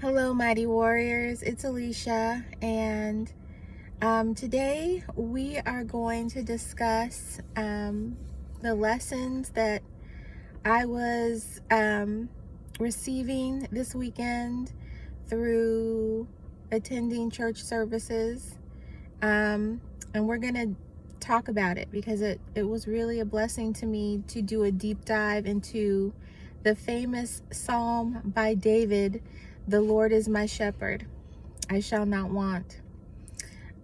Hello, mighty warriors. It's Alicia, and today we are going to discuss the lessons that I was receiving this weekend through attending church services. And we're going to talk about it because it was really a blessing to me to do a deep dive into the famous Psalm by David, "The Lord is my shepherd, I shall not want."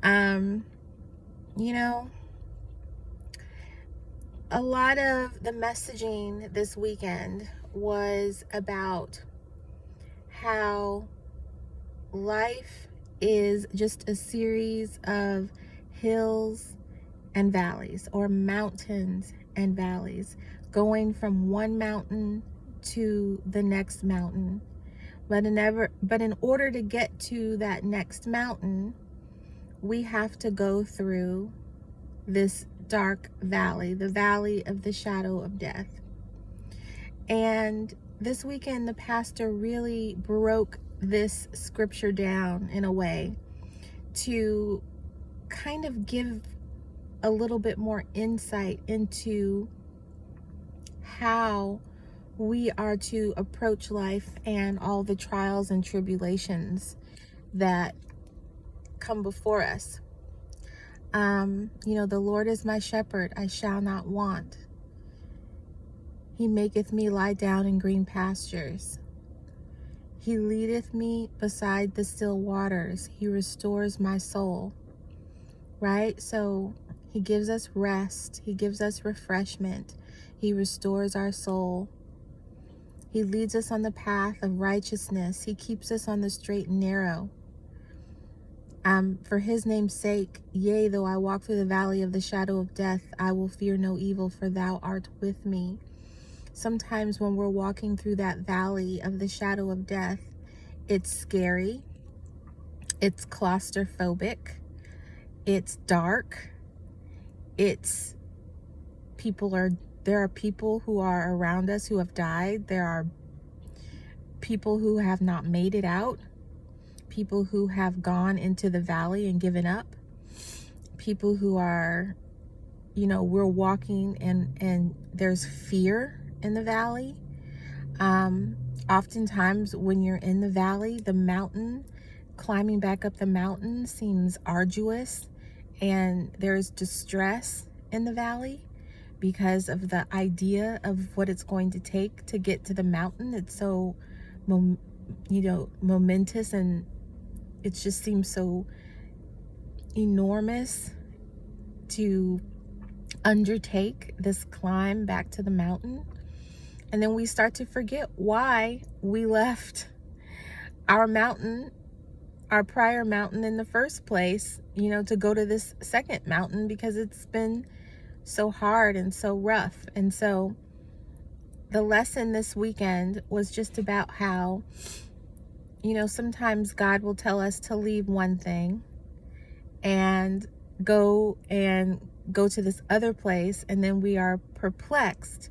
Um, you know, a lot of the messaging this weekend was about how life is just a series of hills and valleys, or mountains and valleys, going from one mountain to the next mountain. But in order to get to that next mountain, we have to go through this dark valley, the valley of the shadow of death. And this weekend, the pastor really broke this scripture down in a way to kind of give a little bit more insight into how we are to approach life and all the trials and tribulations that come before us. The Lord is my shepherd, I shall not want. He maketh me lie down in green pastures. He leadeth me beside the still waters. He restores my soul. Right? So he gives us rest. He gives us refreshment. He restores our soul. He leads us on the path of righteousness. He keeps us on the straight and narrow. For his name's sake, yea, though I walk through the valley of the shadow of death, I will fear no evil, for thou art with me. Sometimes when we're walking through that valley of the shadow of death, it's scary, it's claustrophobic, it's dark, there are people who are around us who have died. There are people who have not made it out, people who have gone into the valley and given up, people who are, we're walking and there's fear in the valley. Oftentimes when you're in the valley, the mountain, climbing back up the mountain seems arduous, and there's distress in the valley because of the idea of what it's going to take to get to the mountain. It's so, momentous, and it just seems so enormous to undertake this climb back to the mountain. And then we start to forget why we left our mountain, our prior mountain in the first place, to go to this second mountain, because it's been so hard and so rough. And so the lesson this weekend was just about how, sometimes God will tell us to leave one thing and go to this other place, and then we are perplexed.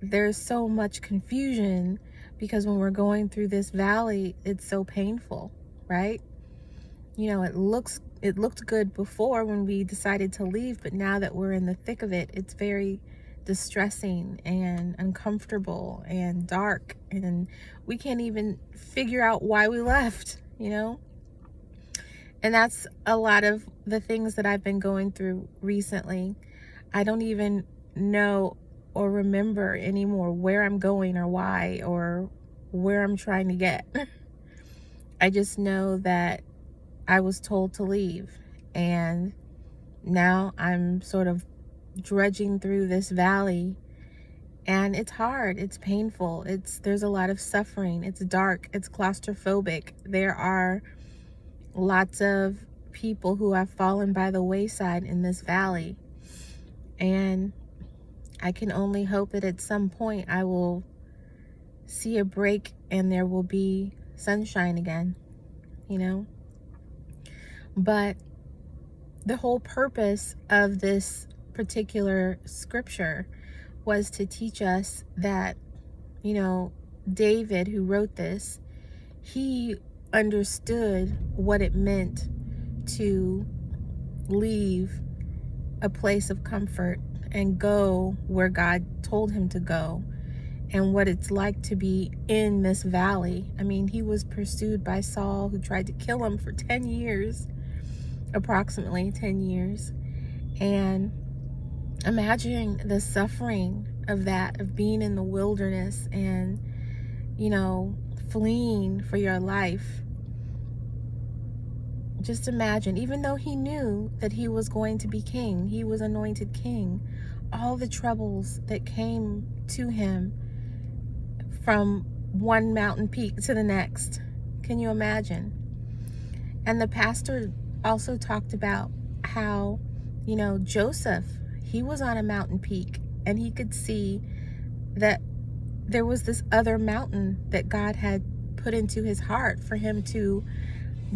There's so much confusion because when we're going through this valley, it's so painful, right? It looked good before when we decided to leave, but now that we're in the thick of it, it's very distressing and uncomfortable and dark, and we can't even figure out why we left, And that's a lot of the things that I've been going through recently. I don't even know or remember anymore where I'm going or why or where I'm trying to get. I just know that I was told to leave, and now I'm sort of drudging through this valley, and it's hard, it's painful, there's a lot of suffering, it's dark, it's claustrophobic. There are lots of people who have fallen by the wayside in this valley, and I can only hope that at some point I will see a break and there will be sunshine again, But the whole purpose of this particular scripture was to teach us that, David, who wrote this, he understood what it meant to leave a place of comfort and go where God told him to go, and what it's like to be in this valley. I mean, he was pursued by Saul, who tried to kill him for 10 years, approximately 10 years. And imagining the suffering of that, of being in the wilderness and, fleeing for your life. Just imagine, even though he knew that he was going to be king, he was anointed king, all the troubles that came to him from one mountain peak to the next. Can you imagine? And the pastor also talked about how, Joseph, he was on a mountain peak and he could see that there was this other mountain that God had put into his heart for him to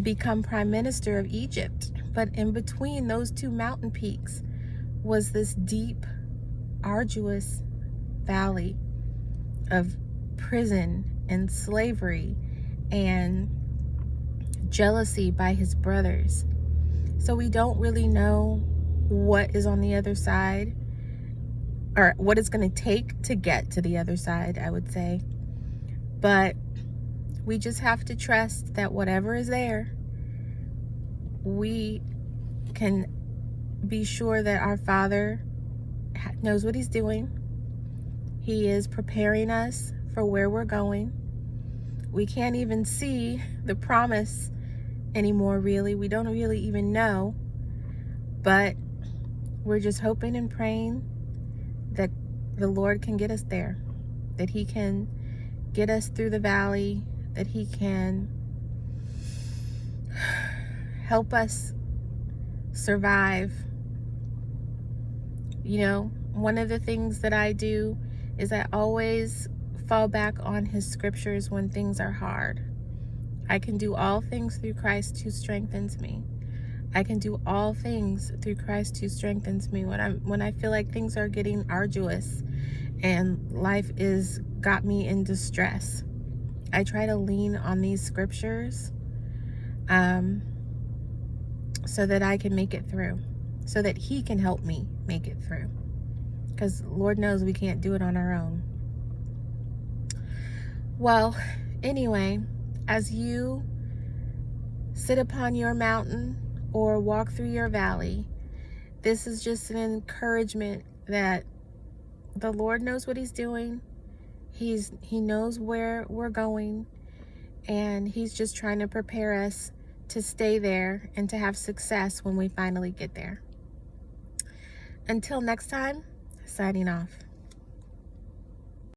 become prime minister of Egypt. But in between those two mountain peaks was this deep, arduous valley of prison and slavery and jealousy by his brothers. So we don't really know what is on the other side, or what it's going to take to get to the other side, I would say. But we just have to trust that whatever is there, we can be sure that our Father knows what he's doing. He is preparing us for where we're going. We can't even see the promise anymore, really. We don't really even know. But we're just hoping and praying that the Lord can get us there, that he can get us through the valley, that he can help us survive. One of the things that I do is I always fall back on his scriptures when things are hard. I can do all things through Christ who strengthens me. I can do all things through Christ who strengthens me. When I feel like things are getting arduous and life is got me in distress, I try to lean on these scriptures so that I can make it through, so that he can help me make it through. Because Lord knows we can't do it on our own. Well, anyway, as you sit upon your mountain or walk through your valley, this is just an encouragement that the Lord knows what he's doing. He knows where we're going, and he's just trying to prepare us to stay there and to have success when we finally get there. Until next time, signing off.